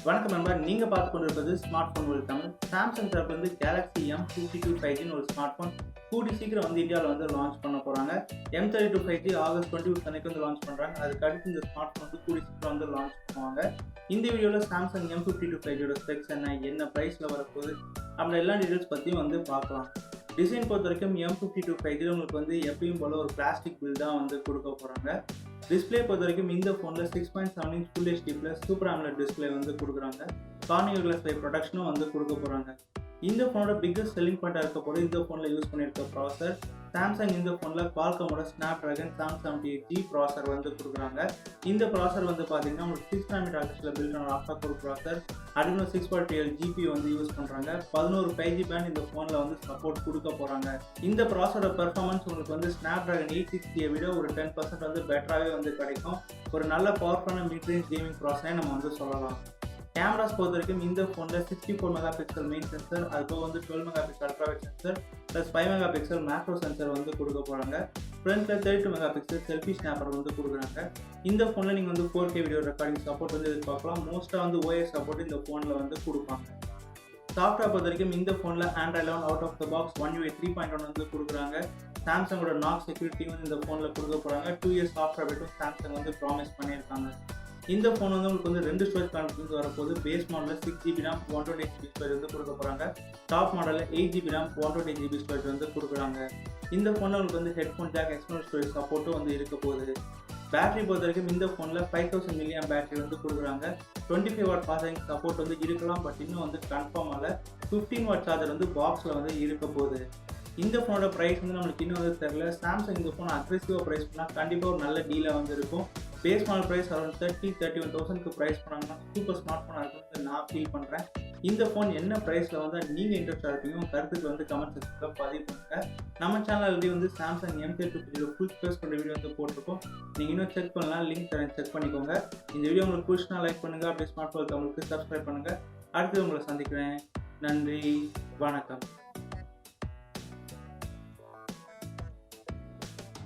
வணக்கம் நண்பா, நீங்க பார்த்து கொண்டிருப்பது smart phone world Tamil. Samsung தரப்புல இருந்து Galaxy M52 5G ஒரு ஸ்மார்ட் போன் கூடி சீக்கிரம் வந்து இந்தியாவில் வந்து லான்ச் பண்ண போறாங்க. M32 5G ஆகஸ்ட் 21 அன்னைக்கு வந்து லான்ச் பண்றாங்க. அதுக்கு அடுத்து இந்த ஸ்மார்ட் போன் வந்து கூடி சீக்கிரம் வந்து லான்ச் பண்ணுவாங்க. இந்த வீடியோல சாம்சங் M52 5G ஸ்பெக்ஸ் என்ன பிரைஸ்ல வரப்போகுது அப்படி எல்லா டீடைல்ஸ் பத்தியும் வந்து பார்க்கலாம். டிசைன் பொறுத்த வரைக்கும் M52 5G உங்களுக்கு வந்து எப்பயும் போல ஒரு பிளாஸ்டிக் பில் தான் வந்து கொடுக்க போறாங்க. டிஸ்பிளே பொறுத்த வரைக்கும் இந்த ஃபோனில் 6.7 inch Full HD + super AMOLED display வந்து கொடுக்குறாங்க. கார்னியர் கிளாஸ் 5 ப்ரொடக்ஷனும் வந்து கொடுக்க போகிறாங்க. இந்த ஃபோனோட பிக்கஸ்ட் செல்லிங் பாயிண்டாக இருக்க போது இந்த ஃபோனில் யூஸ் பண்ணியிருக்க ப்ராசர் சாம்சங். இந்த ஃபோனில் Qualcomm Snapdragon 778G ப்ராசர் வந்து கொடுக்குறாங்க. இந்த ப்ராசர் வந்து பார்த்தீங்கன்னா உங்களுக்கு 6 nm ஆர்கிடெக்சரில் பில்ட் ஆன octacore ப்ராசர். Adreno 612 GPU வந்து யூஸ் பண்ணுறாங்க. 11 5G பேண்ட் இந்த ஃபோனில் வந்து சப்போர்ட் கொடுக்க போகிறாங்க. இந்த ப்ராசரோட பெர்ஃபார்மன்ஸ் உங்களுக்கு வந்து Snapdragon 860 விட ஒரு 10% வந்து பெட்டராகவே வந்து கிடைக்கும். ஒரு நல்ல பவர்ஃபுல்லான மிட் ரேஞ்ச் கேமிங் ப்ராசரே நம்ம வந்து சொல்லலாம். கேமராஸ் பொறுத்த வரைக்கும் இந்த ஃபோனில் 64 மெகாபிக்சல் மெயின் சென்சர், அதுபோக வந்து 12 megapixel ultrawide sensor plus 5 megapixel macro sensor வந்து கொடுக்க போகிறாங்க. ஃப்ரண்ட்டில் 32 மெகாபிக்சல் செல்ஃபி ஸ்னாப்பர் வந்து கொடுக்குறாங்க. இந்த ஃபோனில் நீங்கள் வந்து 4K வீடியோ ரெக்கார்டிங் சப்போர்ட் வந்து எதிர்பார்க்கலாம். மோஸ்ட்டாக வந்து OS சப்போர்ட் இந்த ஃபோனில் வந்து கொடுப்பாங்க. சாஃப்ட்வேர் பொறுத்த வரைக்கும் இந்த ஃபோனில் Android 11 out of the box 1 UI 3.1 வந்து கொடுக்குறாங்க. சாம்சங்கோட நாக் செக்யூரிட்டி வந்து இந்த ஃபோனில் கொடுக்க போகிறாங்க. 2 years சாஃப்ட்வேர் அப்டேட்டும் சாம்சங் வந்து ப்ராமிஸ் பண்ணியிருக்காங்க. இந்த ஃபோன் வந்து உங்களுக்கு வந்து 2 ஸ்டோரேஜ் பிளான்ஸ் வரப்போது. பேஸ் மாடலில் 6GB RAM 128GB ஸ்டோரேஜ் வந்து கொடுக்க போகிறாங்க. டாப் மாடலில் 8GB RAM 128GB ஸ்டோரேஜ் வந்து கொடுக்குறாங்க. இந்த ஃபோனில் உங்களுக்கு வந்து ஹெட்ஃபோன் ஜாக் எக்ஸ்டர்னல் ஸ்டோரேஜ் சப்போர்ட்டும் வந்து இருக்க போகுது. பேட்டரி பொறுத்த வரைக்கும் இந்த ஃபோனில் 5000 mAh பேட்டரி வந்து கொடுக்குறாங்க. 25 வாட் ஃபாஸ்ட் சப்போர்ட் வந்து இருக்கலாம், பட் இன்னும் வந்து கன்ஃபார்ம் ஆகல. 15 வாட் சார்ஜர் வந்து பாக்ஸில் வந்து இருக்க போகுது. இந்த ஃபோனோட ப்ரைஸ் வந்து நம்மளுக்கு இன்னும் வந்து தெரியல. சாம்சங் இந்த ஃபோன் அக்ரெசிவாக ப்ரைஸ் பண்ணால் கண்டிப்பாக ஒரு நல்ல டீலாக வந்து இருக்கும். பேஸ் மாடல் ப்ரைஸ் அரௌண்ட் 31,000க்கு ப்ரைஸ் பண்ணாங்கன்னா சூப்பர் ஸ்மார்ட் ஃபோனாக இருக்குன்னு நான் ஃபீல் பண்ணுறேன். இந்த ஃபோன் என்ன ப்ரைஸில் வந்து நீங்கள் இன்ட்ரெஸ்டாக இருப்பீங்க கருத்துக்கு வந்து கமெண்ட் செக்ஷனில் பதிவு பண்ணுங்கள். நம்ம சேனல் ஆல்ரெடி வந்து சாம்சங் M52 ஃபுல் ஸ்பேஸ் கொண்ட வீடியோ வந்து போட்டிருக்கோம். நீங்கள் இன்னும் செக் பண்ணலாம், லிங்க் தரேன், செக் பண்ணிக்கோங்க. இந்த வீடியோ உங்களுக்கு பிடிச்சினா லைக் பண்ணுங்கள், அப்படியே ஸ்மார்ட் ஃபோன் தமிழுக்கு சப்ஸ்கிரைப் பண்ணுங்கள். அடுத்து உங்களை சந்திக்கிறேன். நன்றி, வணக்கம்.